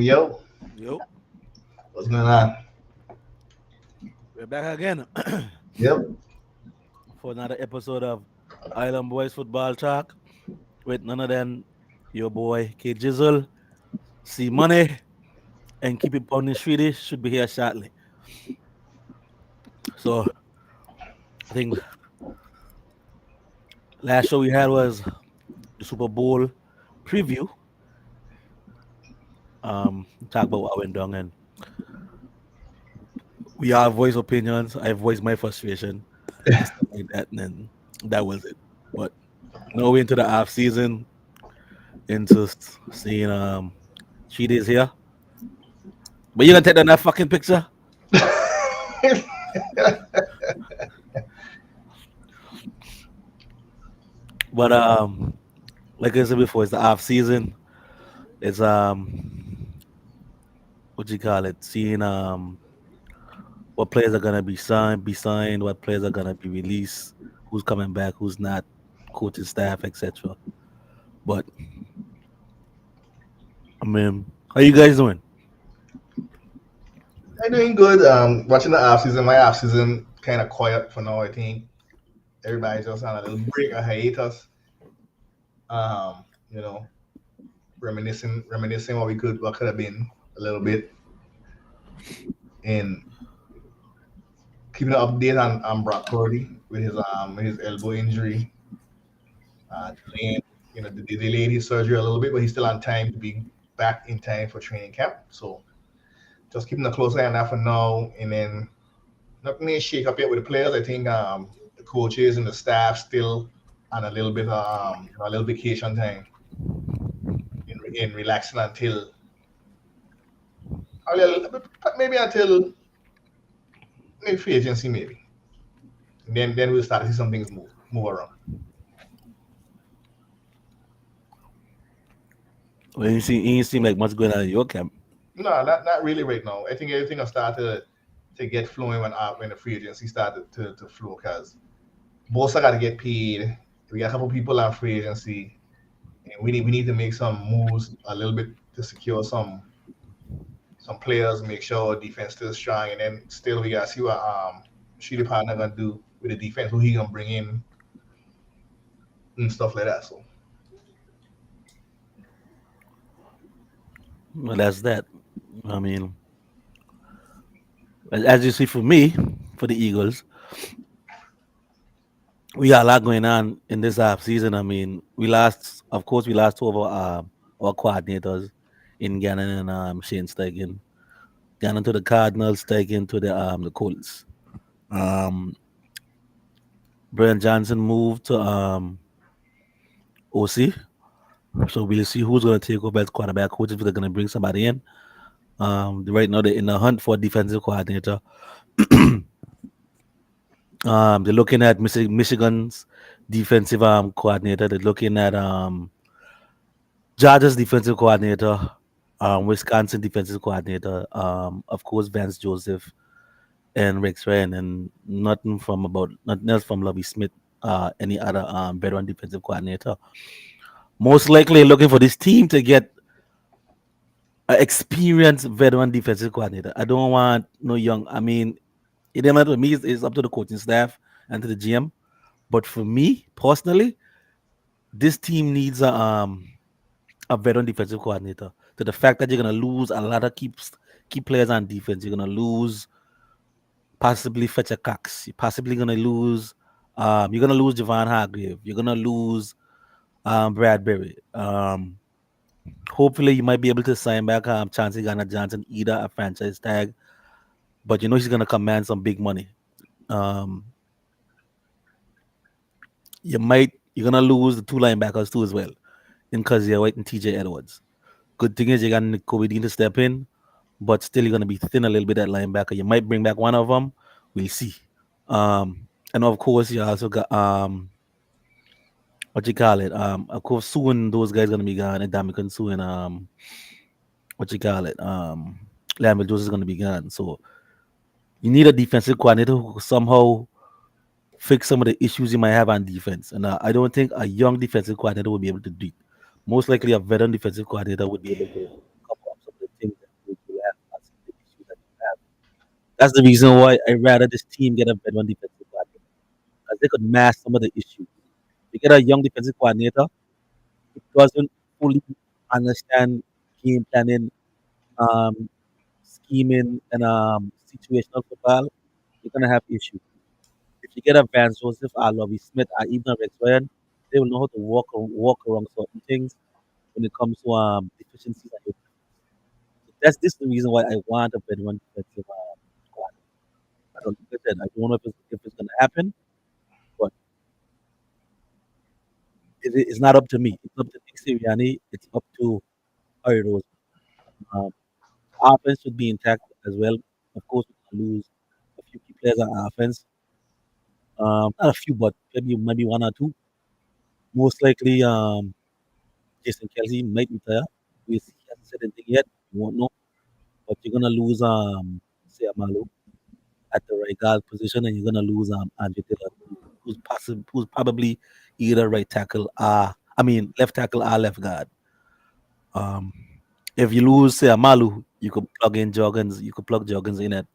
Yo. Yo, What's going on? we're back again Yep. for another episode of Island Boys Football Talk with none other than your boy K Jizzle, C Money, and Keep It Pounding Streety should be here shortly. So I think last show we had was the Super Bowl preview. Talk about what went down, and we all voice opinions. I voiced my frustration and stuff like that, and then that was it. But now we're into the off season, into seeing Streety's here. But you gonna take down that fucking picture? But like I said before, it's the off season. It's what you call it? Seeing what players are gonna be signed, what players are gonna be released, who's coming back, who's not, coaching staff, etc. But I mean, how you guys doing? I'm doing good. Watching the off season. My off season kind of quiet for now. I think everybody's just on a little break, a hiatus. You know, reminiscing what could have been a little bit, and keeping an update on Brock Purdy with his elbow injury. Delaying, they delayed his surgery a little bit, but he's still on time to be back in time for training camp. So just keeping a close eye on that for now, and then nothing is shake up yet with the players. I think the coaches and the staff still on a little bit a little vacation time in relaxing until maybe until maybe free agency maybe, and then we'll start to see some things move around. Well, you ain't seem like much going on in your camp. No, not really right now. I think everything will start to get flowing when the free agency started to flow because both got to get paid. We got a couple people on free agency, and we need to make some moves a little bit to secure some players, make sure our defense still strong, and then still we gotta see what Sheedy partner gonna do with the defense, who he gonna bring in and stuff like that. So Well, that's that. I mean, as you see, for me, for the Eagles, we got a lot going on in this off season. I mean, of course, we lost two of our coordinators in Gannon and Shane Steichen. Gannon to the Cardinals, Steichen to the Colts. Um, Brian Johnson moved to OC, so we'll see who's going to take over as quarterback coach if they're going to bring somebody in. Right now they're in the hunt for a defensive coordinator. They're looking at Michigan's defensive coordinator. They're looking at Georgia's defensive coordinator, Wisconsin defensive coordinator, of course Vance Joseph and Rex Ryan, and nothing else from Lovie Smith, any other veteran defensive coordinator. Most likely looking for this team to get an experienced veteran defensive coordinator. I don't want no young. I mean, it doesn't matter to me. It's up to the coaching staff and to the GM. But for me personally, this team needs a veteran defensive coordinator. To the fact that you're gonna lose a lot of key players on defense, you're gonna lose possibly Fletcher Cox. You're possibly gonna lose. You're gonna lose Javon Hargrave. You're gonna lose Bradbury. Hopefully, you might be able to sign back Chauncey Garner Johnson, either a franchise tag, but you know he's gonna command some big money. Um, you're gonna lose the two linebackers too as well, in Kazia White and TJ Edwards. Good thing is you got Nick Kobe Dean to step in, but still you're gonna be thin a little bit at linebacker. You might bring back one of them. We'll see. And of course you also got what you call it. Of course soon those guys gonna be gone, and Damican soon. What you call it. Lambert Jones is gonna be gone. So you need a defensive coordinator who could somehow fix some of the issues you might have on defense. And I don't think a young defensive coordinator will be able to do it. Most likely, a veteran defensive coordinator would be able to cover up some of the things that you have, some of the issues that you have. That's the reason why I rather this team get a veteran defensive coordinator because they could mask some of the issues. You get a young defensive coordinator who doesn't fully understand game planning, um, scheming, and situational football. You're gonna have issues. If you get a Vance Joseph, or Lovie Smith, or even a Rex Ryan, they will know how to walk around certain things when it comes to deficiencies. And so that's this the reason why I want a veteran defensive squad. I don't like I said, I don't know if it's gonna happen, but it's not up to me. It's up to Nick Sirianni. It's up to Harry Rose. Um, Offense should be intact as well. Of course, we're gonna lose a few key players on offense. Not a few, but maybe one or two. Most likely, Jason Kelsey might retire. He hasn't said anything yet. We won't know. But you're gonna lose say Amalu at the right guard position, and you're gonna lose Andre Taylor, who's probably either right tackle left tackle or left guard. Um, if you lose say Amalu, you could plug in Joggins. You could plug Joggins in at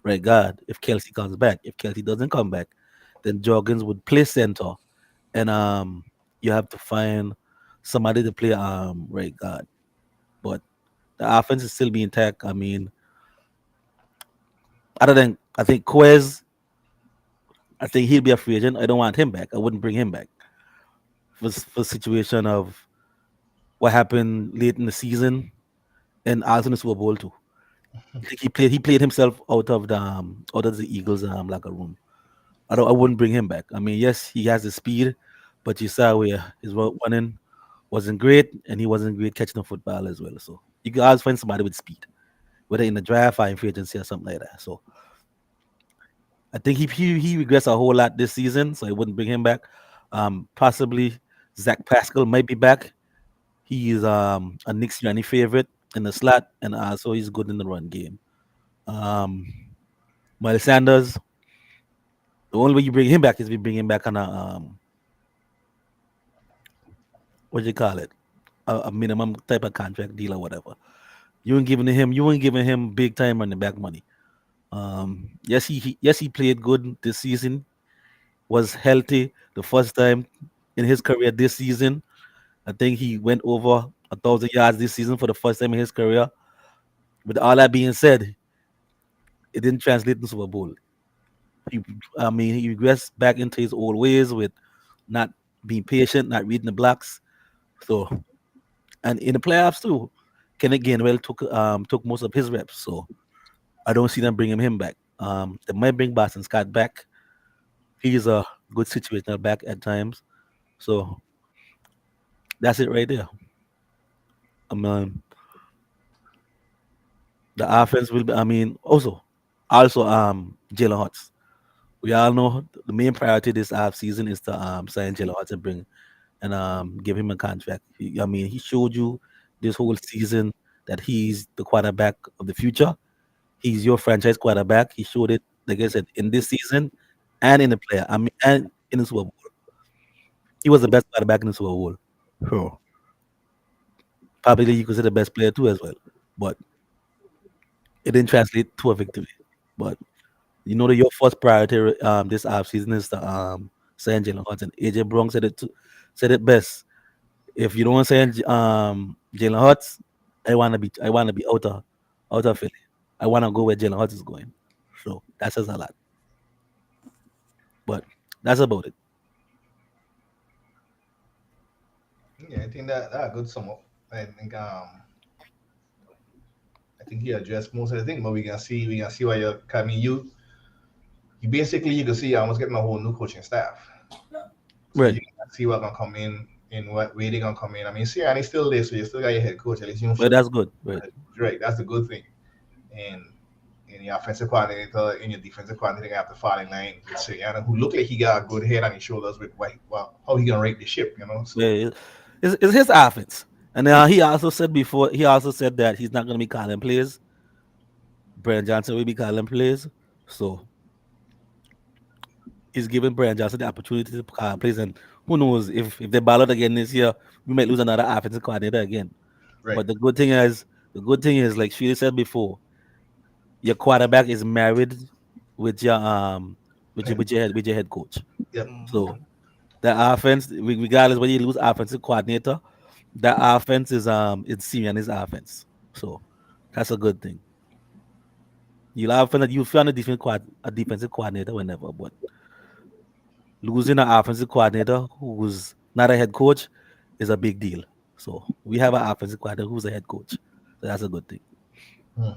right guard if Kelsey comes back. If Kelsey doesn't come back, then Joggins would play center, and you have to find somebody to play right guard. But the offense is still being intact. I mean, other than I think Quez, I think he'll be a free agent. I don't want him back. I wouldn't bring him back for situation of what happened late in the season and also in the Super Bowl too. I think he played himself out of the Eagles locker room. I wouldn't bring him back. I mean, yes, he has the speed, but you saw where his running wasn't great, and he wasn't great catching the football as well. So you can always find somebody with speed, whether in the draft or in free agency or something like that. So I think he regrets a whole lot this season, so I wouldn't bring him back. Possibly Zach Pascal might be back. He is a Nick Sirianni favorite in the slot, and also he's good in the run game. Um, Miles Sanders, the only way you bring him back is we bring him back on a what do you call it, a minimum type of contract deal or whatever. You ain't giving him big time running back money. Yes, he played good this season. Was healthy the first time in his career this season. I think he went over 1,000 yards this season for the first time in his career. With all that being said, it didn't translate to Super Bowl. He, I mean, he regressed back into his old ways with not being patient, not reading the blocks. So, and in the playoffs too, Kenneth Gainwell took most of his reps. So I don't see them bringing him back. They might bring Boston Scott back. He's a good situational back at times. So that's it right there. Um, the offense will be. I mean, also, Jalen Hurts. We all know the main priority this off season is to sign Jalen Hurts and bring and give him a contract. I mean, he showed you this whole season that he's the quarterback of the future. He's your franchise quarterback. He showed it, like I said, in this season and in the player. I mean, and in the Super Bowl, he was the best quarterback in the Super Bowl. Sure. Probably you could say the best player too as well. But it didn't translate to a victory. But you know that your first priority this offseason is to sign Jalen Hurts. And AJ Brown said it best. If you don't say Jalen Hurts, I wanna be out of Philly. I wanna go where Jalen Hurts is going. So that says a lot. But that's about it. Yeah, I think that good sum up. I think he addressed most of the thing, but we can see why you. I mean, you basically you can see you're almost getting a whole new coaching staff, so Right. you can see what gonna come in what way they gonna come in. I mean, Sirianni's still there, so you still got your head coach. At least you don't But feel that's good. Right. right. That's the good thing. And your offensive coordinator and your defensive coordinator have to fall in line with Sirianni, who look like he got a good head on his shoulders with well, how he gonna rate the ship, you know. Yeah, So it's his offense. And he also said before, he also said that he's not going to be calling plays. Brian Johnson will be calling plays. So he's giving Brian Johnson the opportunity to call plays. And who knows, if they ballot again this year, we might lose another offensive coordinator again. right. But the good thing is, like she said before, your quarterback is married with your with your head coach. Yep. So the offense, regardless whether you lose offensive coordinator, the offense is it's Sirianni's offense. So that's a good thing. You find a defensive coordinator whenever, but losing an offensive coordinator who's not a head coach is a big deal. So we have an offensive coordinator who's a head coach. So that's a good thing. Hmm.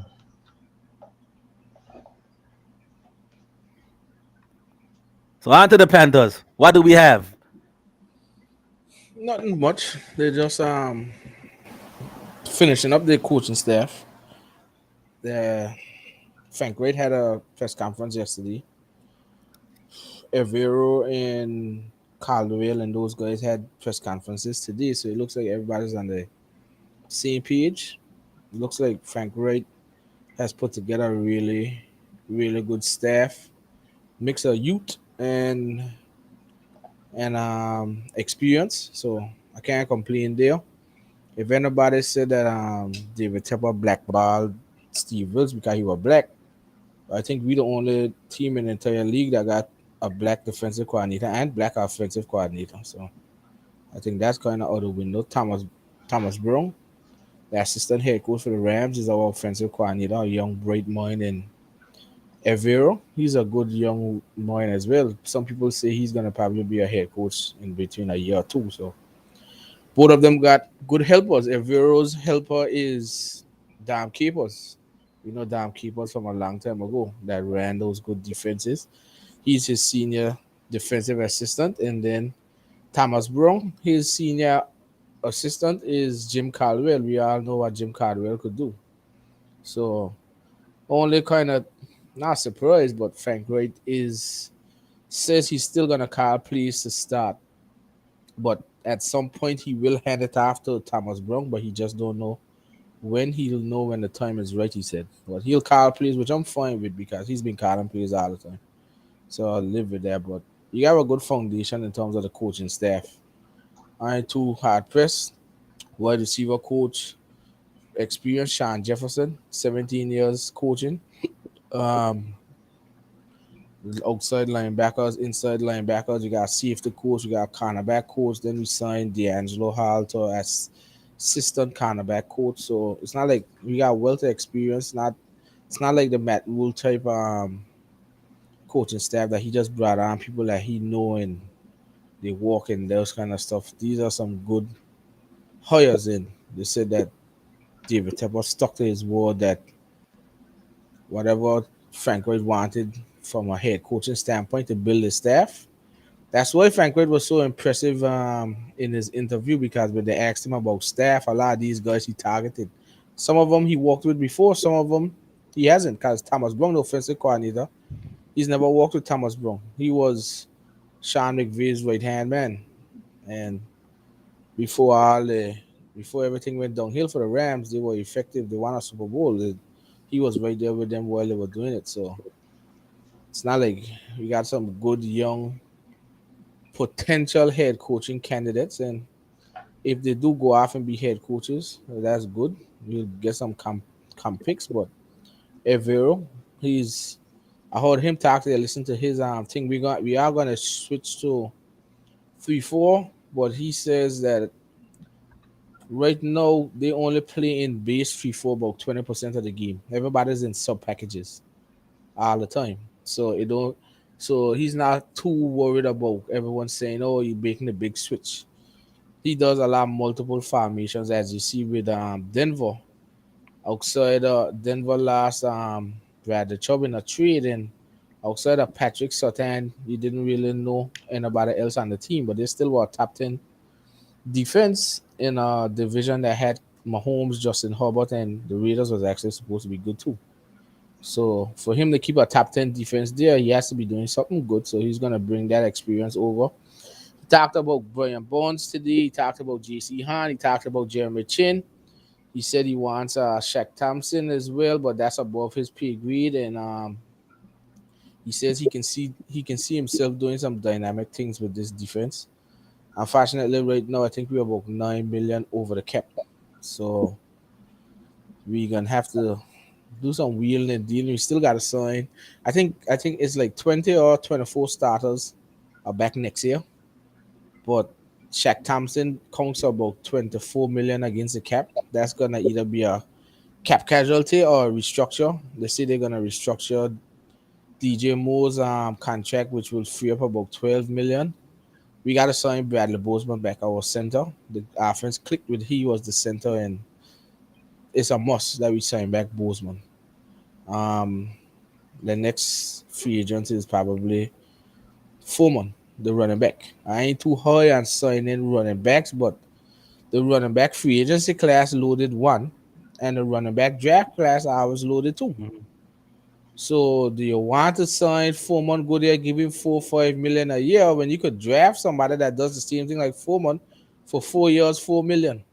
So on to the Panthers. What do we have? Nothing much. They just finishing up their coaching staff. The Frank Wright had a press conference yesterday. Evero and Caldwell and those guys had press conferences today, so it looks like everybody's on the same page. It looks like Frank Wright has put together a really, really good staff, mix of youth and experience. So I can't complain there. If anybody said that David Tepper blackballed Steve Wilkes because he was black, I think we the only team in the entire league that got a black defensive coordinator and black offensive coordinator. So I think that's kind of out the window. Thomas Brown, the assistant head coach for the Rams, is our offensive coordinator, a young bright mind, and Evero, he's a good young mind as well. Some people say he's gonna probably be a head coach in between a year or two. So both of them got good helpers. Evero's helper is Dam Capers. We know Dam Capers from a long time ago that ran those good defenses. He's his senior defensive assistant. And then Thomas Brown, his senior assistant is Jim Caldwell. We all know what Jim Caldwell could do. So only kind of not surprised, but Frank Wright is says he's still gonna call plays to start, but at some point he will hand it off to Thomas Brown, but he just don't know when. He'll know when the time is right, he said. But he'll call plays, which I'm fine with because he's been calling plays all the time. So I'll live with that. But you have a good foundation in terms of the coaching staff. I ain't too hard pressed. Wide receiver coach, experience Sean Jefferson, 17 years coaching. Um, Outside linebackers, inside linebackers. You got safety coach, you got cornerback coach. Then we signed D'Angelo Hall to as assistant cornerback coach. So it's not like we got wealth of experience. It's not like the Matt Rule type coaching staff that he just brought on people that he know and they walk and those kind of stuff. These are some good hires in. They said that David Tepper stuck to his word that whatever Frank Wright wanted from a head coaching standpoint to build his staff. That's why Frank Wright was so impressive in his interview because when they asked him about staff, a lot of these guys he targeted. Some of them he worked with before, some of them he hasn't. Because Thomas Brown, the offensive coordinator, he's never worked with Thomas Brown. He was Sean McVay's right hand man, and before all the before everything went downhill for the Rams, they were effective. They won a Super Bowl. He was right there with them while they were doing it. So it's not like we got some good young potential head coaching candidates, and if they do go off and be head coaches, that's good. You'll get some comp picks, but Evero, he's I heard him talk to listen to his thing. We are gonna switch to 3-4, but he says that Right now, they only play in base 3 for about 20% of the game. Everybody's in sub packages all the time. So it don't so he's not too worried about everyone saying, "Oh, you're making a big switch." He does allow multiple formations, as you see with Denver. Outside Denver last Brad the Chubb in a trade, and outside of Patrick Sutton, you didn't really know anybody else on the team, but they still were top 10 defense in a division that had Mahomes, Justin Herbert, and the Raiders was actually supposed to be good too. So for him to keep a top 10 defense there, he has to be doing something good. So he's gonna bring that experience over. He talked about Brian Bonds today. He talked about JC Hahn. He talked about Jeremy Chin. He said he wants Shaq Thompson as well, but that's above his pay grade. And he says he can see himself doing some dynamic things with this defense. Unfortunately, right now I think we're about 9 million over the cap, so we're gonna have to do some wheeling and dealing. We still got to sign. I think it's like 20 or 24 starters are back next year, but Shaq Thompson counts about 24 million against the cap. That's gonna either be a cap casualty or a restructure. They say they're gonna restructure DJ Moore's contract, which will free up about 12 million. We got to sign Bradley Bozeman back, our center. The offense clicked with he was the center, and it's a must that we sign back Bozeman. Um, the next free agent is probably Foreman, the running back. I ain't too high on signing running backs, but the running back free agency class loaded one, and the running back draft class I was loaded two. Mhm. So do you want to sign Foreman, go there, give him 4 5 million a year when you could draft somebody that does the same thing like Foreman for 4 years, 4 million,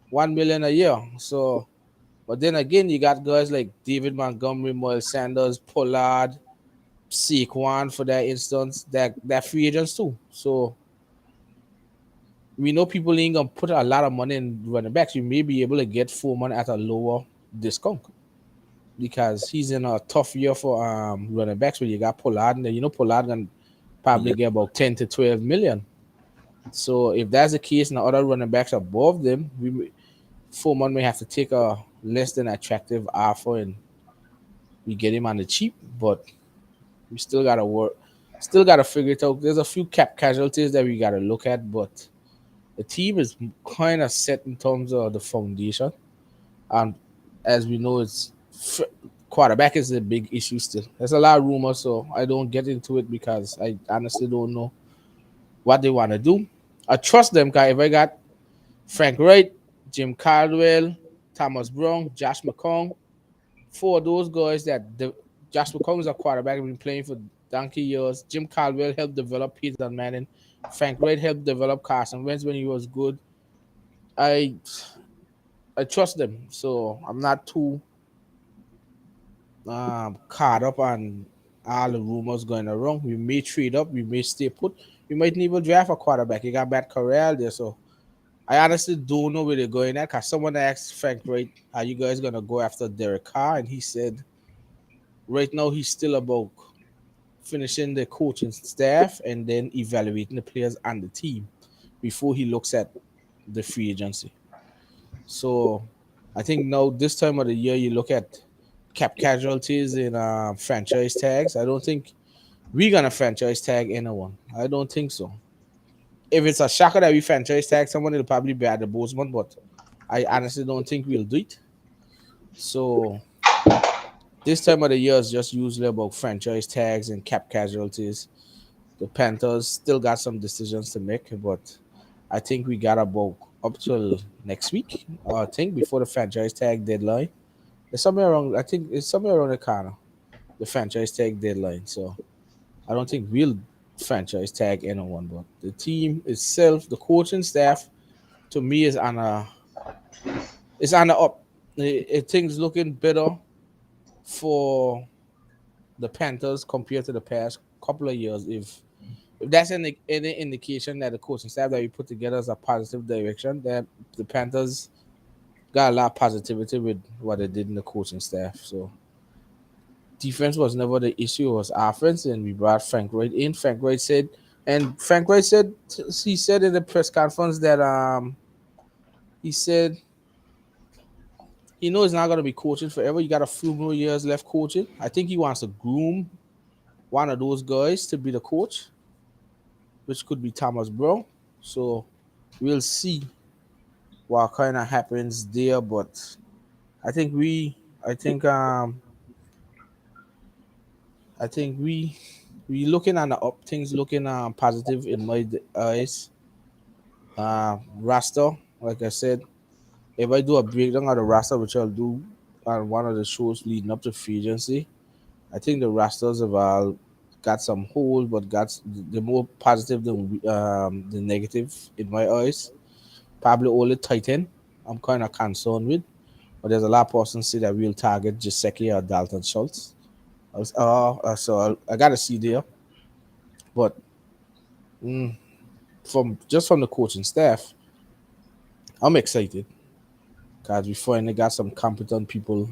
1 million a year? So, but then again, you got guys like David Montgomery, Miles Sanders, Pollard, Saquon for that instance, that free agents too. So we know people ain't gonna put a lot of money in running backs. You may be able to get Foreman at a lower discount because he's in a tough year for running backs. Where you got Pollard, and Pollard gonna probably Yeah. get about 10 to 12 million. So if that's the case, and the other running backs above them, Foreman may have to take a less than attractive offer, and we get him on the cheap. But we still gotta work, still gotta figure it out. There's a few cap casualties that we gotta look at, but the team is kind of set in terms of the foundation. And as we know, quarterback is a big issue still. There's a lot of rumors, so I don't get into it because I honestly don't know what they want to do. I trust them, guy. If I got Frank Wright, Jim Caldwell, Thomas Brown, Josh McCown, four of those guys Josh McCown is a quarterback, been playing for donkey years. Jim Caldwell helped develop Peter Manning. Frank Wright helped develop Carson Wentz when he was good. I I trust them, so I'm not too caught up on all the rumors going around. We may trade up, we may stay put, we might even draft a quarterback. You got Matt Corral there, so I honestly don't know where they're going at. Cause someone asked Frank, right, are you guys gonna go after Derek Carr? And he said right now he's still about finishing the coaching staff and then evaluating the players on the team before he looks at the free agency. So I think now this time of the year you look at cap casualties in franchise tags. I don't think we're gonna franchise tag anyone. I don't think so. If it's a shocker that we franchise tag someone, it'll probably be at the Bozeman, but I honestly don't think we'll do it. So this time of the year is just usually about franchise tags and cap casualties. The Panthers still got some decisions to make, but I think we got about up till next week. I think before the franchise tag deadline. It's somewhere around. I think it's somewhere around the corner. The franchise tag deadline. So I don't think we'll franchise tag anyone, but the team itself, the coaching staff, to me is on the up. Things looking better for the Panthers compared to the past couple of years. If that's any indication that the coaching staff that we put together is a positive direction, that the Panthers got a lot of positivity with what they did in the coaching staff. So defense was never the issue; it was offense, and we brought Frank Wright in. Frank Wright said he said in the press conference that He said he knows he's not gonna be coaching forever. You got a few more years left coaching. I think he wants to groom one of those guys to be the coach, which could be Thomas Brown. So we'll see what kind of happens there. But I think we, I think, I think we looking on the up. Things looking positive in my eyes. Rasta, like I said, if I do a breakdown of the roster, which I'll do on one of the shows leading up to free agency, I think the rosters have got some holes, but got the more positive than the negative in my eyes. Probably only Titan I'm kind of concerned with, but there's a lot of persons say that we'll target Jaceki or Dalton Schultz. I got to see there, but mm, from the coaching staff, I'm excited because we finally got some competent people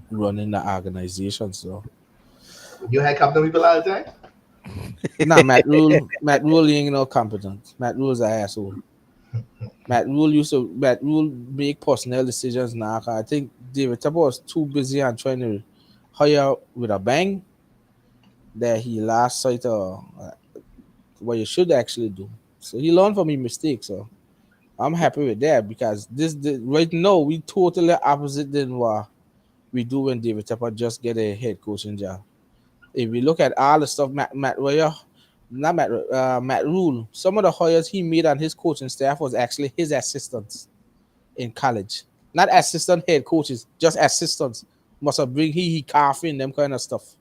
running the organization. So You had captain people all the time. nah, Matt Rule ain't no competent. Matt Rule's an asshole. Matt Rule make personnel decisions now. I think David Tepper was too busy on trying to hire with a bang that he lost sight of what you should actually do. So he learned from his mistakes. So I'm happy with that because right now we totally opposite than what we do when David Tepper just get a head coaching job. If we look at all the stuff Matt Royer, not Matt Matt Rule, some of the hires he made on his coaching staff was actually his assistants in college. Not assistant head coaches, just assistants. Must have bring he carve in them kind of stuff.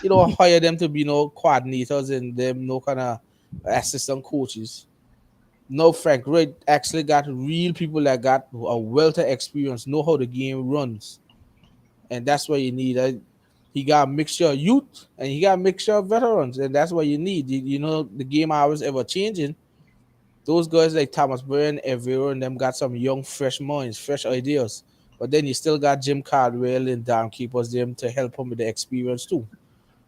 You don't hire them to be no coordinators and them no kind of assistant coaches. No, Frank Wright actually got real people that got a wealth of experience, know how the game runs, and that's what you need. He got a mixture of youth and he got a mixture of veterans, and that's what you need. You know, the game always ever changing. Those guys like Thomas Byrne, Evero, and them got some young, fresh minds, fresh ideas. But then you still got Jim Caldwell and Dan Keepers them to help him with the experience too.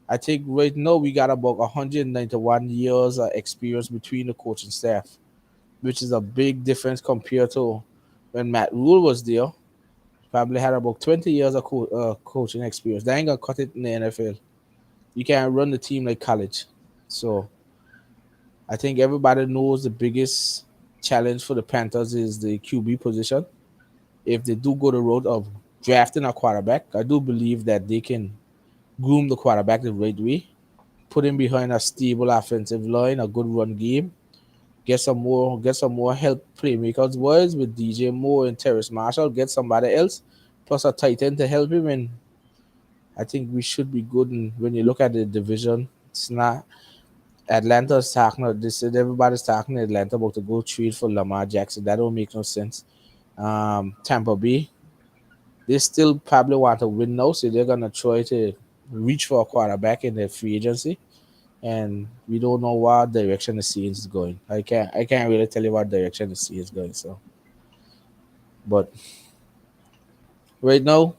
I think right now we got about 191 years of experience between the coaching staff, which is a big difference compared to when Matt Rule was there. Probably had about 20 years of coaching experience. They ain't gonna cut it in the NFL. You can't run the team like college. So I think everybody knows the biggest challenge for the Panthers is the QB position. If they do go the road of drafting a quarterback, I do believe that they can groom the quarterback the right way, put him behind a stable offensive line, a good run game, get some more help playmakers boys with DJ Moore and Terrace Marshall, get somebody else, plus a tight end to help him, and I think we should be good. And when you look at the division, it's not Atlanta's talking. They said everybody's talking Atlanta about to go trade for Lamar Jackson. That don't make no sense. Tampa Bay, they still probably want to win now, so they're gonna try to reach for a quarterback in the free agency. And we don't know what direction the series is going. I can't really tell you what direction the series is going. So, but right now,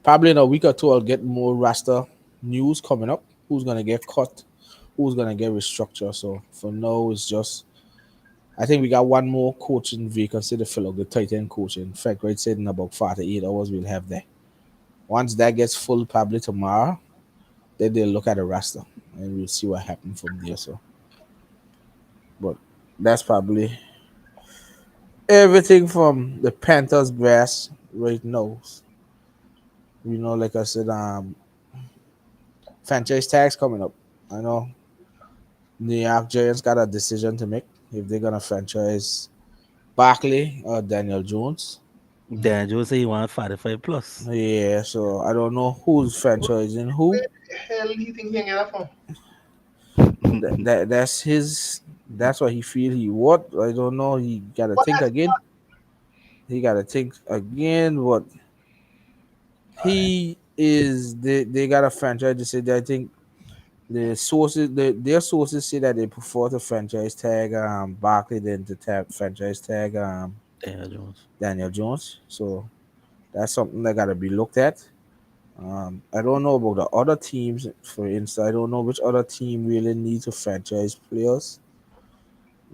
probably in a week or two, I'll get more roster news coming up. Who's gonna get cut? Who's gonna get restructured? So for now, it's just I think we got one more coaching vacancy to fill up the tight end coaching. In fact, right said in about 48 hours we'll have that. Once that gets full, probably tomorrow, then they'll look at the roster and we'll see what happens from there. So, but that's probably everything from the Panthers brass right now. You know, like I said, franchise tags coming up. I know New York Giants got a decision to make if they're gonna franchise Barkley or Daniel Jones. Dan Joe say he want 45 plus. Yeah, so I don't know who's franchising who. Where the hell do you think he can get that from? That's his. That's what he feel he what. I don't know. He gotta But think that's again. He gotta think again. What he is. They got a franchise. They said. I think their sources say that they prefer to franchise tag Barkley than to franchise tag Dan Jones. Daniel Jones. So that's something that gotta be looked at. I don't know about the other teams. For instance, I don't know which other team really needs to franchise players.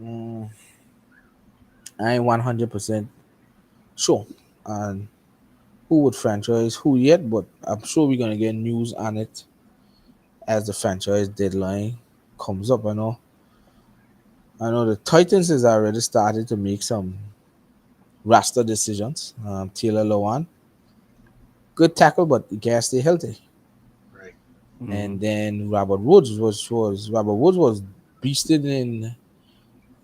Mm, I ain't 100% sure on who would franchise who yet, but I'm sure we're gonna get news on it as the franchise deadline comes up. I know the Titans has already started to make some roster decisions. Taylor Lewan, good tackle, but he can't stay healthy. Right. And then Robert Woods was beasted in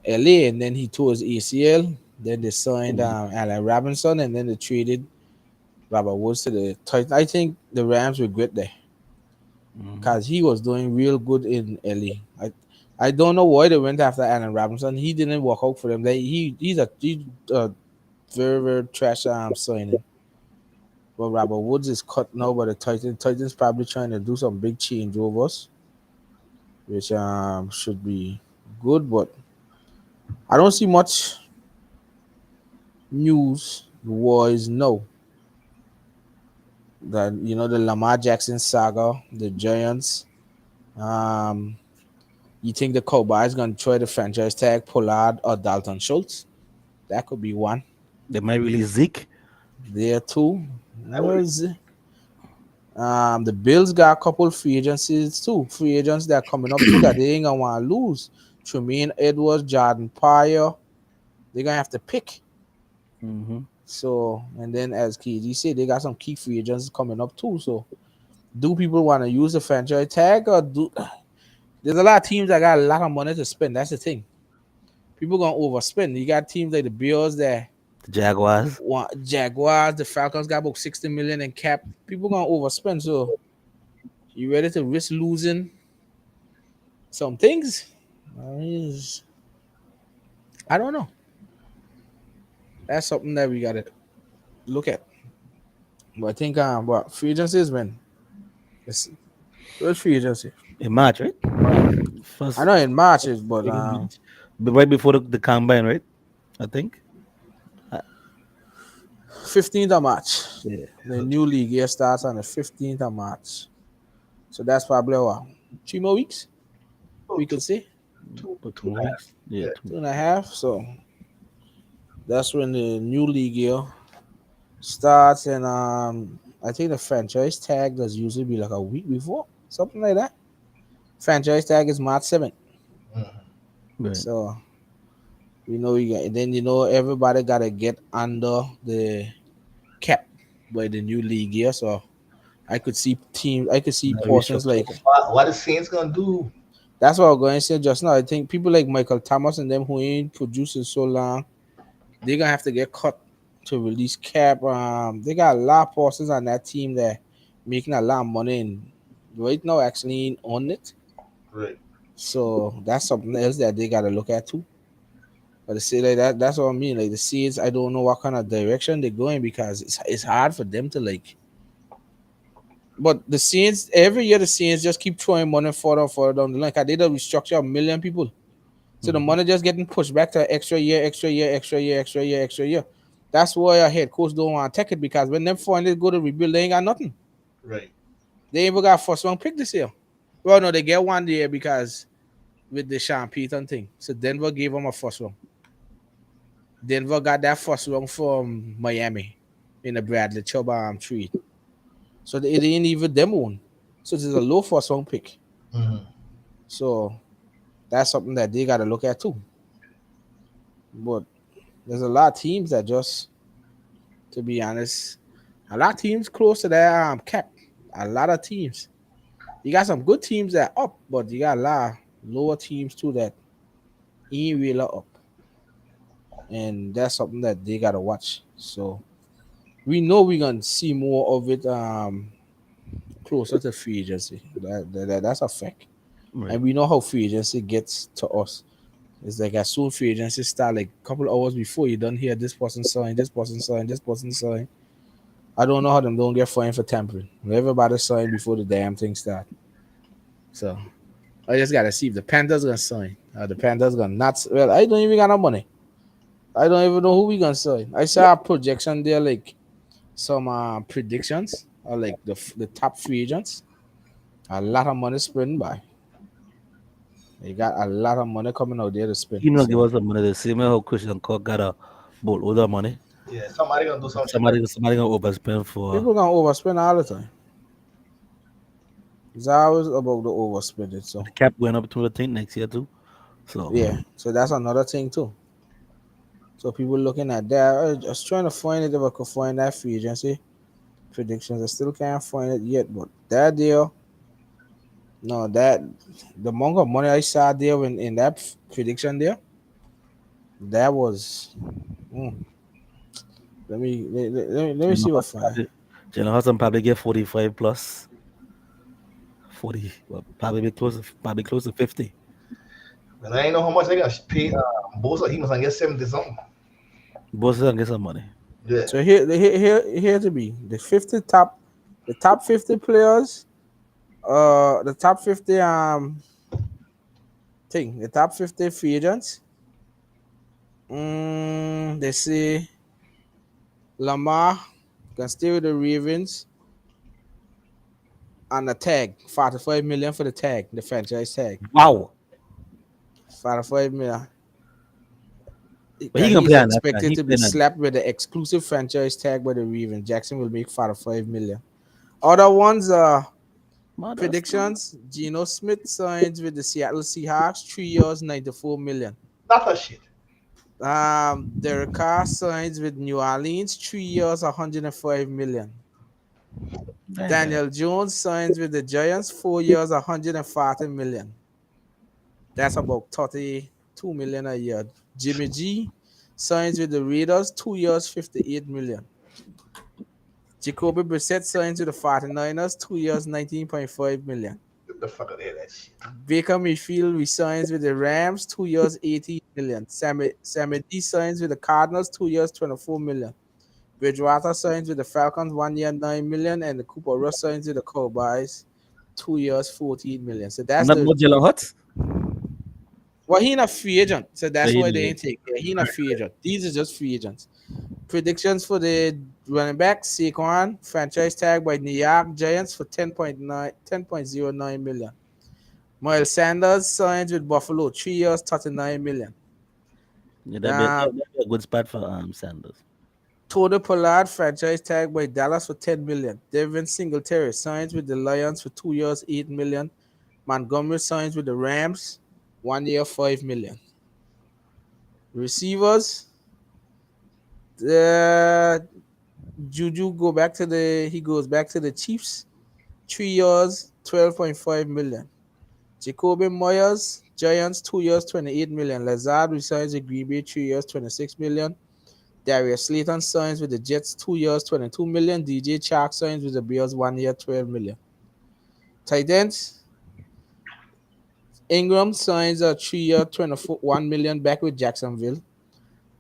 LA, and then he tore his ACL. Then they signed Allen Robinson, and then they traded Robert Woods to the Titans. I think the Rams regret that because he was doing real good in LA. I don't know why they went after Allen Robinson. He didn't work out for them. He's a very very trash signing. But Robert Woods is cut now by the Titans. Titans probably trying to do some big changeovers, which should be good. But I don't see much news wise no that the Lamar Jackson saga, the Giants. Um, you think the Cowboys gonna try the franchise tag Pollard or Dalton Schultz? That could be one. They might release Zeke. There too. I would. The Bills got a couple free agencies too. Free agents that are coming up too that they ain't gonna want to lose. Tremaine Edwards, Jordan Pryor. They're gonna have to pick. So, and then as KG said, they got some key free agents coming up too. So, do people want to use the franchise tag or do? There's a lot of teams that got a lot of money to spend. That's the thing. People gonna overspend. You got teams like the Bills that The Jaguars. Jaguars, the Falcons got about 60 million in cap. People gonna overspend. So, you ready to risk losing some things? I don't know. That's something that we gotta look at. But I think what free agency is when it's where's free agency? In March, right? I First know in March is, but right before the combine, right? I think. 15th of March. Yeah. The new league year starts on the 15th of March. So that's probably what 3 more weeks we could say. Two, But two and a half. movies. Yeah. Yeah. 2.5. So that's when the new league year starts, and I think the franchise tag does usually be like a week before, something like that. Franchise tag is March 7th. Right. So we got, and then everybody gotta get under the cap by the new league year. So I could see Now portions restructure. like What the Saints gonna do? that's what I'm going to say just now. I think people like Michael Thomas and them who ain't producing so long, they're gonna have to get cut to release cap. They got a lot of portions on that team that making a lot of money and right now actually ain't on it. Right. So that's something else that they gotta look at too. But to say like that's what I mean. Like the Seeds, I don't know what kind of direction they're going because it's hard for them to like. But the Saints every year the Saints just keep throwing money further and further down the line. Cause they don't restructure a million people, so the money just getting pushed back to extra year, extra year, extra year, extra year, extra year. That's why our head coach don't want to take it because when them finally go to rebuild, they ain't got nothing. Right. They ain't even got first round pick this year. Well, no, they get one year because with the Sean Payton thing. So Denver gave them a first round. Denver got that first round from Miami in the Bradley Chubb trade. So it ain't even them own. So it's a low first round pick. So that's something that they got to look at too. But there's a lot of teams that just, to be honest, a lot of teams close to their cap. A lot of teams. You got some good teams that are up, but you got a lot of lower teams too that ain't really up. And that's something that they gotta watch. So we know we're gonna see more of it closer to free agency. That's a fact. Right. And we know how free agency gets to us. It's like as soon free agency start, like a couple of hours before you don't hear this person sign, this person sign, this person sign. I don't know how them don't get fined for tampering. Everybody sign before the damn thing start. So I just gotta see if the Panthers gonna sign. The Panthers gonna not. Well, I don't even got no money. I don't even know who we gonna sign. I saw a projection there, like some predictions, or like the top free agents. A lot of money spent by. You got a lot of money coming out there to spend. He not give So us some money the same way how Christian Cork got a boatload of money. Yeah, somebody gonna do some shit like Somebody gonna overspend for. people gonna overspend all the time. It's always about the overspending. So The cap going up to the thing next year too. So yeah, so that's another thing too. So people looking at that, just trying to find it if I could find that free agency predictions. I still can't find it yet, but that deal, no, that the amount of money I saw there in that prediction there, that was. mm, let me see Jalen what Hurts find. probably Jalen Hurts will probably get 45 plus 40. Well, probably close to 50. that. And I ain't know how much they gonna pay Bosa. He must gonna get 70 something. Both of them get some money. Yeah. So here to be the top 50 players, the top 50 the top 50 free agents. They say Lamar can stay with the Ravens on the tag, 45 million for the tag, the franchise tag, Wow. 45 million. But he can He's play on that side. expected He to be playing on slapped with the exclusive franchise tag by the Ravens. Jackson will make 45 million. Other ones are mother. predictions. Geno Smith signs with the Seattle Seahawks, 3 years, 94 million. Not a shit. Derek Carr signs with New Orleans, 3 years, 105 million. Damn. Daniel Jones signs with the Giants, 4 years, 140 million. That's about 32 million a year. Jimmy G signs with the Raiders, 2 years, 58 million. Jacoby Brissett signs with the 49ers, 2 years, 19.5 million. Get the fuck out of here, that shit. Baker Mayfield resigns with the Rams, 2 years, 18 million. Sammy D signs with the Cardinals, 2 years, 24 million. Bridgewater signs with the Falcons, 1 year, 9 million. And the Cooper Rush signs with the Cowboys, 2 years, 14 million. So that's Not the. more Jalen Hurts. Well, he not free agent. So But that's he why know they it. ain't take. Yeah, he not free agent. These are just free agents. Predictions for the running back, Saquon, franchise tag by New York Giants for 10.09 million. Miles Sanders signs with Buffalo, 3 years, 39 million. Yeah, Uh, that'd be a good spot for Sanders. Tony Pollard, franchise tag by Dallas for 10 million. Devin Singletary signs with the Lions for 2 years, 8 million. Montgomery signs with the Rams, 1 year, 5 million. Receivers, Juju goes back to the Chiefs, 3 years, 12.5 million. Jacoby Myers, Giants, 2 years, 28 million. Lazard resigns with Green Bay, 3 years, 26 million. Darius Slayton signs with the Jets, 2 years, 22 million. DJ Chark signs with the Bears, 1 year, 12 million. Tight ends, Ingram signs a 3 year, 21 million back with Jacksonville.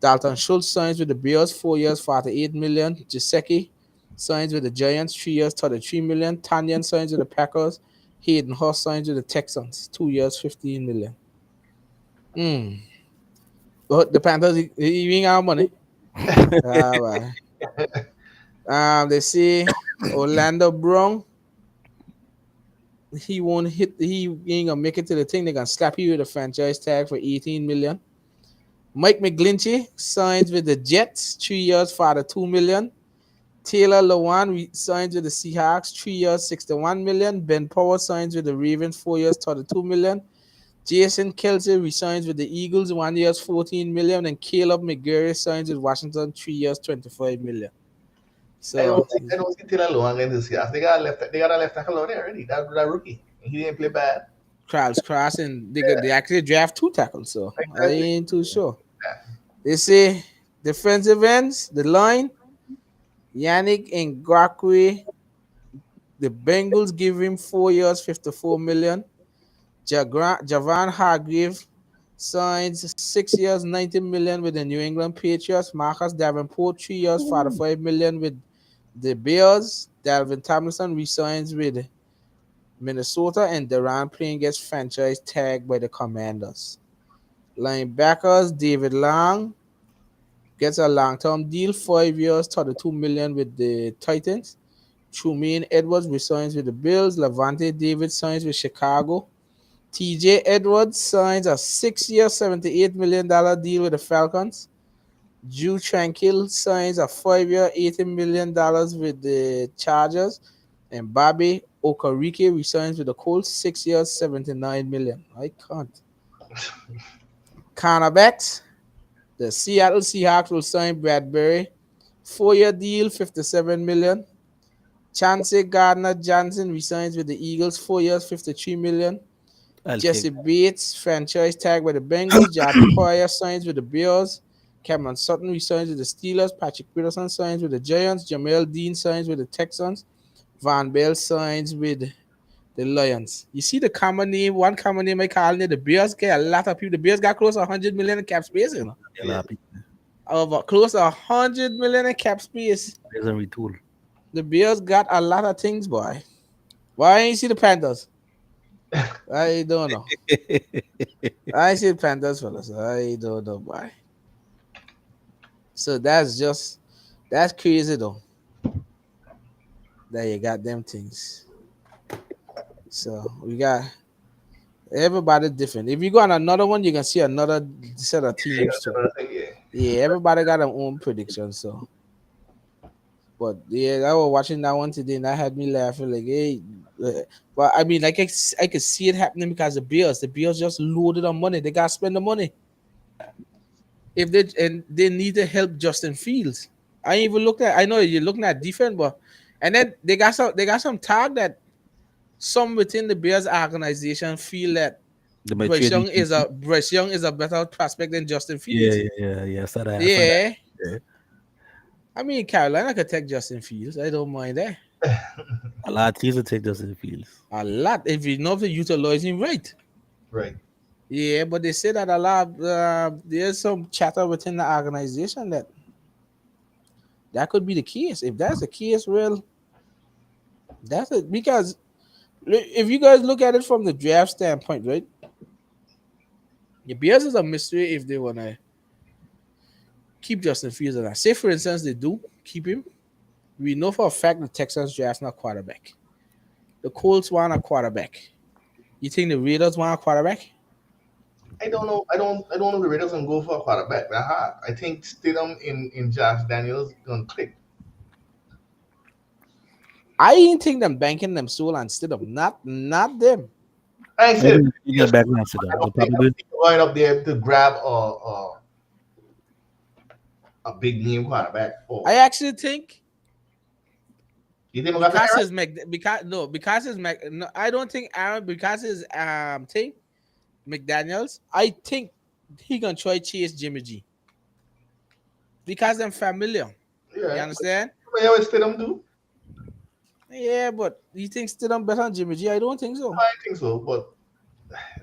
Dalton Schultz signs with the Bears, 4 years, 48 million. Jaceki signs with the Giants, 3 years, 33 million. Tanyan signs with the Packers. Hayden Hurst signs with the Texans, 2 years, 15 million. But the Panthers, he ain't got money. Well. They say Orlando Brown, he won't hit, he ain't gonna make it to the thing. They're gonna slap you with a franchise tag for 18 million. Mike McGlinchey signs with the Jets, 3 years, 42 million. Taylor Lewan signs with the Seahawks, 3 years, 61 million. Ben Powell signs with the Ravens, 4 years, 32 million. Jason Kelsey resigns with the Eagles, 1 year, 14 million. And Caleb McGarry signs with Washington, 3 years, 25 million. So I don't see Taylor Lohan in this year. They got a left tackle out there already. That rookie. He didn't play bad. Charles Cross and they actually draft 2 tackles, so I Exactly. ain't too sure. They say defensive ends, the line, Yannick Ngakwe, the Bengals give him 4 years, 54 million. Javan Hargrave signs 6 years, 90 million with the New England Patriots. Marcus Davenport, 3 years, 45 million with the Bears. Dalvin Tomlinson resigns with Minnesota, and Duran Payne gets franchise tagged by the Commanders. Linebackers, David Long gets a long-term deal, 5 years, 32 million with the Titans. Trumaine Edwards resigns with the Bills. Levante David signs with Chicago, TJ Edwards signs a 6-year, $78 million deal with the Falcons. Drew Tranquil signs a 5-year, $80 million with the Chargers. And Bobby Okereke resigns with the Colts, 6 years, $79 million. I can't. Cornerbacks. The Seattle Seahawks will sign Bradbury, 4-year deal, $57 million. Chauncey Gardner Johnson resigns with the Eagles, 4 years, $53 million. I'll take Jesse Bates, franchise tag with the Bengals. Jordan Poyer signs with the Bears. Cameron Sutton resigns with the Steelers. Patrick Peterson signs with the Giants. Jamel Dean signs with the Texans. Van Bell signs with the Lions. You see the common name, one common name I call it, the Bears get a lot of people. The Bears got close to 100 million in cap space, you know. a lot of people. Over close to 100 million in cap space. Doesn't retool. The Bears got a lot of things, boy. Why ain't you see the Panthers? I don't know. I see the Panthers, fellas. I don't know why. So that's crazy though. That you got them things. So we got everybody different. If you go on another one, you can see another set of teams too. Yeah, everybody got their own predictions. So, but yeah, I was watching that one today, and that had me laughing. Like, hey, but I mean, like I could see it happening because the Bears just loaded on money. They got to spend the money. If they need to help Justin Fields. I ain't even looked at. I know you're looking at defense, but and then they got some talk that some within the Bears organization feel that They might Bryce trade Young him. is a better prospect than Justin Fields. Yeah. So that. Yeah. Yeah. I mean, Carolina could take Justin Fields. I don't mind that. A lot of teams will take Justin Fields. A lot if you know to utilize him right. Right. Yeah, but they say that a lot. There's some chatter within the organization that could be the case. If that's the case, well, that's it. Because if you guys look at it from the draft standpoint, right? The Bears is a mystery if they wanna keep Justin Fields or not. Say for instance they do keep him. We know for a fact the Texans draft not quarterback. The Colts want a quarterback. You think the Raiders want a quarterback? I don't know. I don't know if the Raiders gonna go for a quarterback. That hard. I think Stidham in Josh Daniels gonna click. I ain't think them banking them soul instead of not them. I said You get back next to them. I They don't think probably going up there to grab a big name quarterback. Or I actually think you think we got because that his because his no, I don't think Aaron because his thing McDaniels. I think he gonna try chase Jimmy G because I'm familiar. Yeah. You understand? Yeah, what Stidham do? Yeah, but you think Stidham better than Jimmy G? I don't think so. I think so, but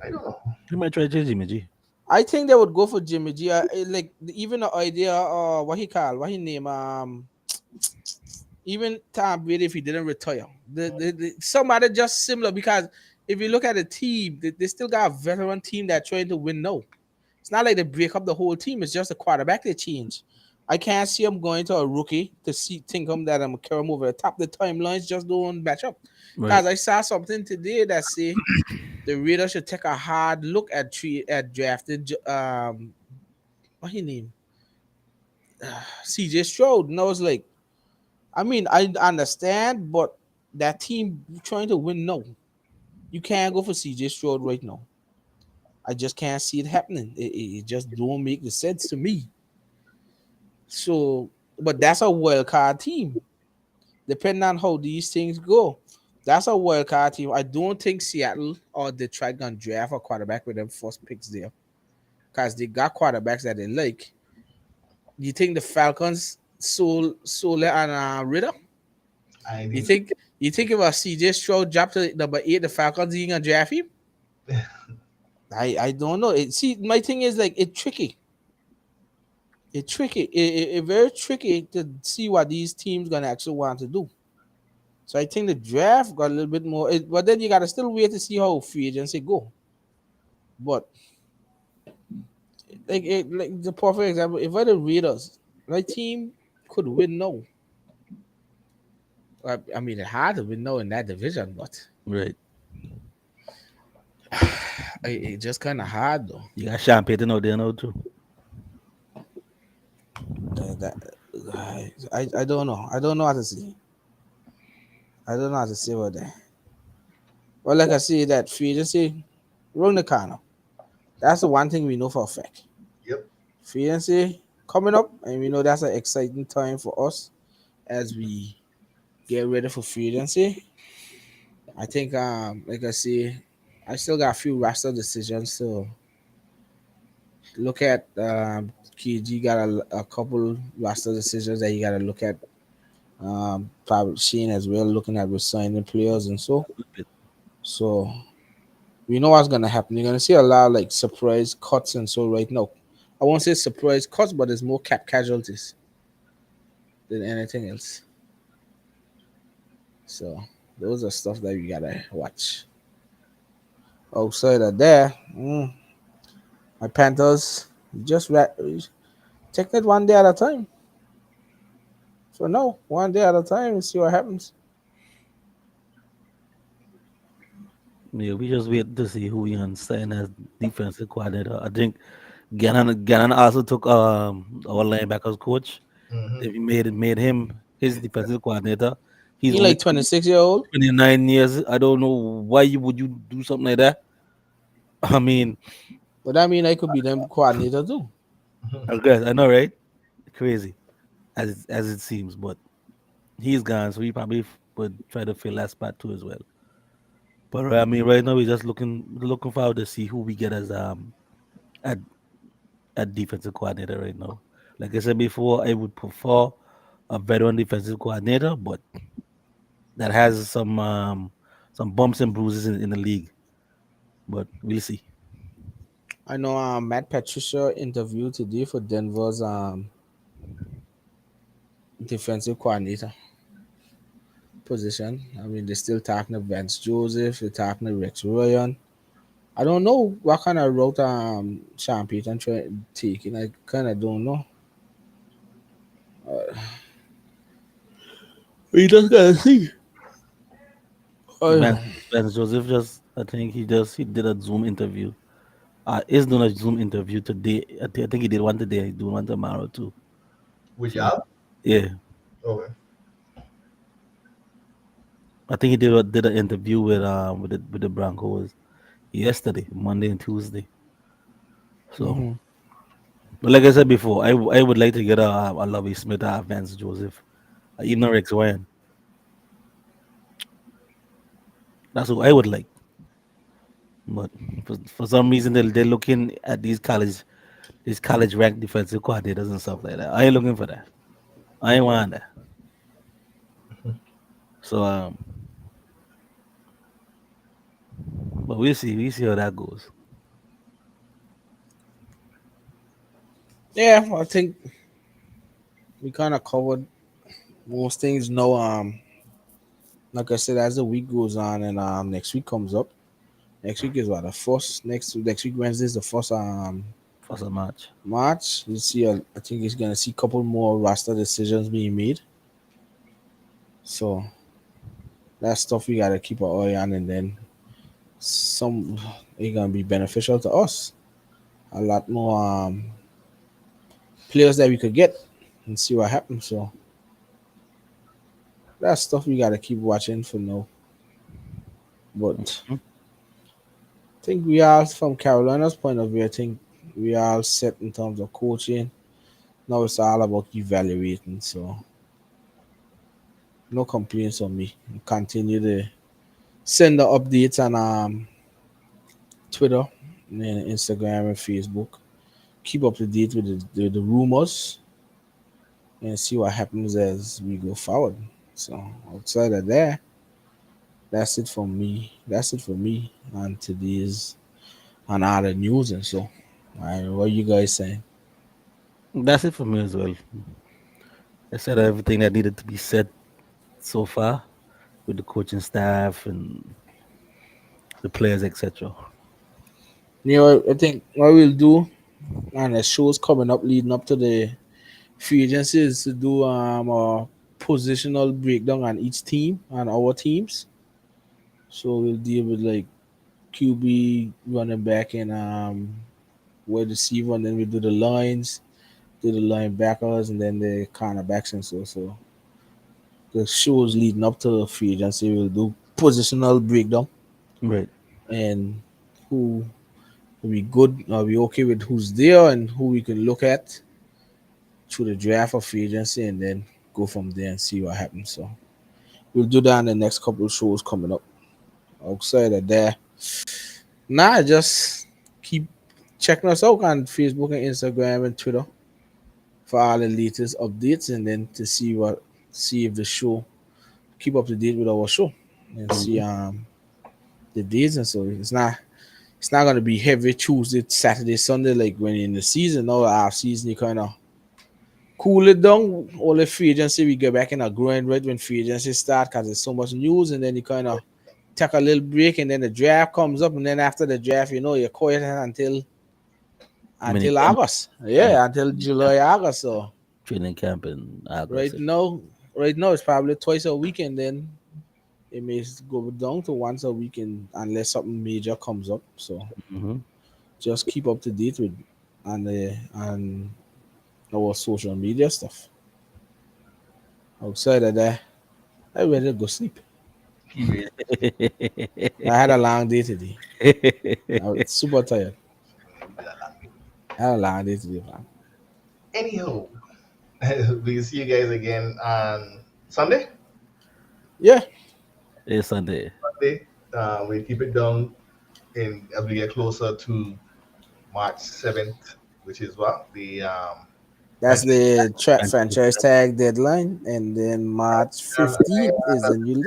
I don't know. you might try Jimmy G. I think they would go for Jimmy G. Like even the idea, what he name, even Tom Brady if he didn't retire, the somebody just similar because if you look at the team, they still got a veteran team that trying to win. No, it's not like they break up the whole team. It's just a quarterback they change. I can't see him going to a rookie to think him that I'm carry him over the top. The timelines just don't match up. Because Right. I saw something today that say the Raiders should take a hard look at drafting what his name CJ Stroud. And I was like, I mean, I understand, but that team trying to win, no, you can't go for CJ Stroud right now. I just can't see it happening. It just don't make the sense to me. So, but that's a wild card team. Depending on how these things go, that's a wild card team. I don't think Seattle or Detroit gonna draft a quarterback with them first picks there because they got quarterbacks that they like. Do you think the Falcons sold and Ritter? I You think think if a CJ Stroud dropped to number 8, the Falcons ain't gonna draft him? I don't know. See, my thing is like it's tricky. It's tricky. It's very tricky to see what these teams gonna actually want to do. So I think the draft got a little bit more. But then you gotta still wait to see how free agency go. But like the perfect example, if I the Raiders, my team could win no. I mean, it hard to win no in that division, but Right. It just kind of hard though. You got Sean Payton out there now too. That I don't know. I don't know how to say. I don't know how to say about that. Well, like I say, that free agency, run the corner. That's the one thing we know for a fact. Yep. Free agency coming up, and we know that's an exciting time for us as we get ready for free agency. I think, like I say, I still got a few roster decisions to look at. KG got a couple roster decisions that you got to look at. Probably Shane as well, looking at resigning players and so. So we know what's gonna happen. You're gonna see a lot of like surprise cuts and so right now. I won't say surprise cuts, but there's more cap casualties than anything else. So those are stuff that we gotta watch. Outside of there, my Panthers take it one day at a time. So no, one day at a time and see what happens. Yeah, we just wait to see who we can sign as defensive coordinator. I think Gannon also took our linebackers coach. Hmm. They made him his defensive coordinator. He's He only like 26-year old, 29 years. I don't know why would you do something like that. I mean, but I mean I could be them coordinator too. I guess I know, right? Crazy as it seems, but he's gone, so he probably would try to fill that spot too as well. But I mean, right now we're just looking forward to see who we get as at at defensive coordinator right now. Like I said before, I would prefer a veteran defensive coordinator, but that has some bumps and bruises in the league. But we'll see. I know Matt Patricia interviewed today for Denver's defensive coordinator position. I mean, they're still talking to Vance Joseph, they're talking to Rex Ryan. I don't know what kind of route Sean Payton taking. I kind of don't know. We just gotta see. Vance, Oh, Vance Joseph just, I think he did a Zoom interview. Is doing a Zoom interview today. I think he did one today. He's doing one tomorrow too. Which So job? yeah, Okay. I think he did an interview with the Broncos yesterday, Monday and Tuesday. So, hmm. but like I said before, I would like to get a Lovey Smith, Vance Joseph, even a Rex Ryan. That's what I would like. But for some reason they're looking at these college ranked defensive coordinators and stuff like that. I ain't looking for that. I ain't want that. So but we'll see how that goes. Yeah, I think we kind of covered most things. No, like I said, as the week goes on and next week comes up. Next week is what the first next week Wednesday is the first For some match. March. You see, I think he's gonna see a couple more roster decisions being made. So that's stuff we gotta keep our eye on, and then some it's gonna be beneficial to us. A lot more players that we could get and see what happens. So that's stuff we gotta keep watching for now. But Mhm. I think we are from Carolina's point of view. I think we are all set in terms of coaching. Now it's all about evaluating. So no complaints on me. Continue to send the updates on Twitter, and Instagram, and Facebook. Keep up to date with the rumors and see what happens as we go forward. So outside of that, that's it for me. That's it for me on today's on all the news and so. All right, what you guys saying? That's it for me as well. I said everything that needed to be said so far with the coaching staff and the players, etc. You know, I think what we'll do and the shows coming up leading up to the free agency is to do a positional breakdown on each team and our teams. So we'll deal with like QB, running back, and wide receiver, and then we do the lines, do the linebackers, and then the cornerbacks and so the shows leading up to the free agency will do positional breakdown Right. and who are we good, are we okay with who's there and who we can look at through the draft of free agency and then go from there and see what happens. So we'll do that in the next couple of shows coming up. Outside of that, just keep checking us out on Facebook and Instagram and Twitter for all the latest updates and then to see if the show keep up to date with our show and see Mhm. the days and so it's not gonna be heavy Tuesday, Saturday, Sunday like when you're in the season or off season you kind of cool it down. All the free agency we get back in a grind right when free agency start because there's so much news and then you kind of take a little break and then the draft comes up and then after the draft you're quiet Mini until camp, August. uh, Yeah, until July, August. So training camp in August. right now, right now it's probably twice a week, and then it may go down to once a week, unless something major comes up. So Mm-hmm. just keep up to date with on our social media stuff. Outside of that, I ready to go sleep. Period. I had a long day today. I was super tired. We did a lot. I had a long day today, man. Anyhow, we'll see you guys again on Sunday. Yeah, It's Sunday. Monday. We keep it down in as we get closer to March 7th, which is what the that's franchise. the And franchise tag deadline, and then March I 15th is the new league.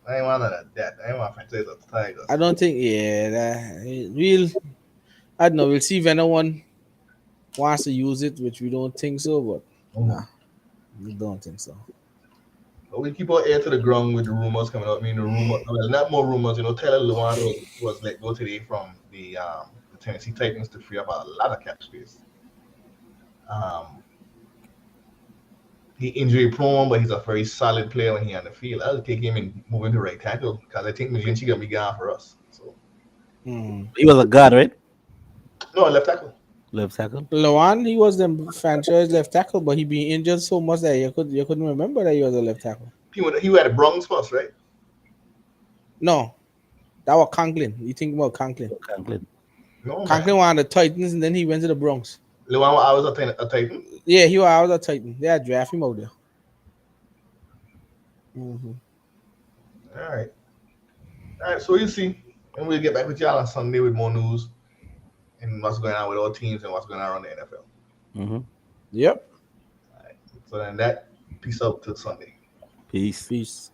ain't want none of that. I ain't want franchise of I Tigers. don't think, yeah, I don't know. We'll see if anyone wants to use it, which we don't think so, but nah, Mhm. we don't think so. But we keep our ear to the ground with the rumors coming out. I mean, the rumor, well, not more rumors. Taylor Lewan was let go today from the Tennessee Titans to free up a lot of cap space. Um, he injury prone, but he's a very solid player when he on the field. I'll take him and move him to right tackle because I think McGlinchey gonna be gone for us. So Hmm. he was a guard, right? no, left tackle. Left tackle. Lawan, he was the franchise left tackle, but he been injured so much that you couldn't remember that he was a left tackle. He had a Bronx first, right? No, that was Conklin. You think about Conklin? Conklin. No man. Conklin was on the Titans, and then he went to the Bronx. Lewan I was a Titan. Yeah, he was out of the Titan. They had draft him out there. Hmm. All right. All right. So you see, and we'll get back with y'all on Sunday with more news and what's going on with all teams and what's going on around the NFL. Mm-hmm. Yep. All right. So then that peace out till Sunday. Peace. Peace.